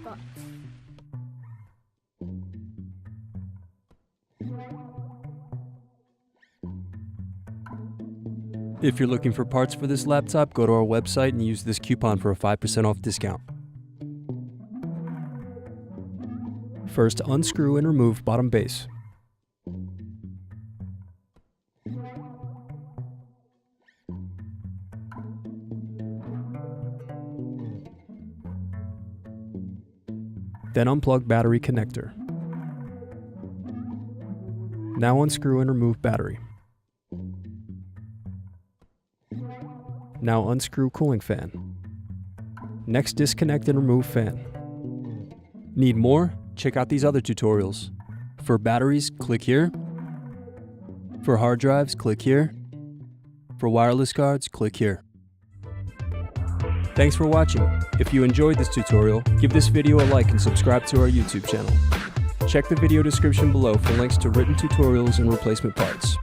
spots. If you're looking for parts for this laptop, go to our website and use this coupon for a 5% off discount. First, unscrew and remove bottom base. Then unplug battery connector. Now unscrew and remove battery. Now unscrew cooling fan. Next, disconnect and remove fan. Need more? Check out these other tutorials. For batteries, click here. For hard drives, click here. For wireless cards, click here. Thanks for watching. If you enjoyed this tutorial, give this video a like and subscribe to our YouTube channel. Check the video description below for links to written tutorials and replacement parts.